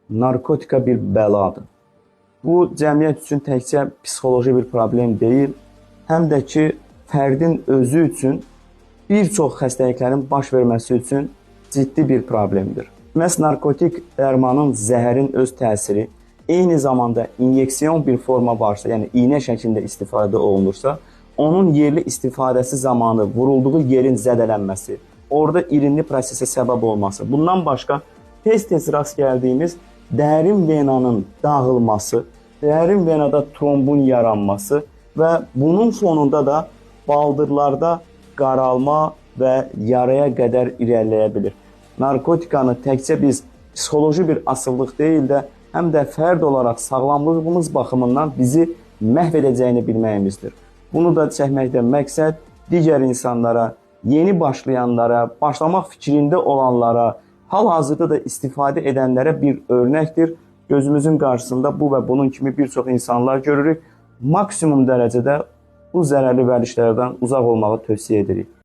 narkotika bir bəladır. Bu, cəmiyyət üçün təkcə psixoloji bir problem deyil, həm də ki, fərdin özü üçün bir çox xəstəliklərin baş verməsi üçün ciddi bir problemdir. Məhz narkotik dərmanın, zəhərin öz təsiri eyni zamanda inyeksiyon bir forma varsa, yəni iynə şəklində istifadə olunursa, onun yerli istifadəsi zamanı vurulduğu yerin zədələnməsi, orada irinli prosesə səbəb olması, bundan başqa tez-tez rast gəldiyimiz dərin venanın dağılması, dərin venada trombun yaranması və bunun fonunda da baldırlarda qaralma və yaraya qədər irəliləyə bilir. Narkotikanı təkcə biz psixoloji bir asıllıq deyil də, həm də fərd olaraq sağlamlığımız baxımından bizi məhv edəcəyini bilməyimizdir. Bunu da çəkməkdə məqsəd digər insanlara, yeni başlayanlara, başlamaq fikrində olanlara, hal-hazırda da istifadə edənlərə bir örnəkdir. Gözümüzün qarşısında bu və bunun kimi bir çox insanlar görürük. Maksimum dərəcədə bu zərərli vərdişlərdən uzaq olmağı tövsiyə edirik.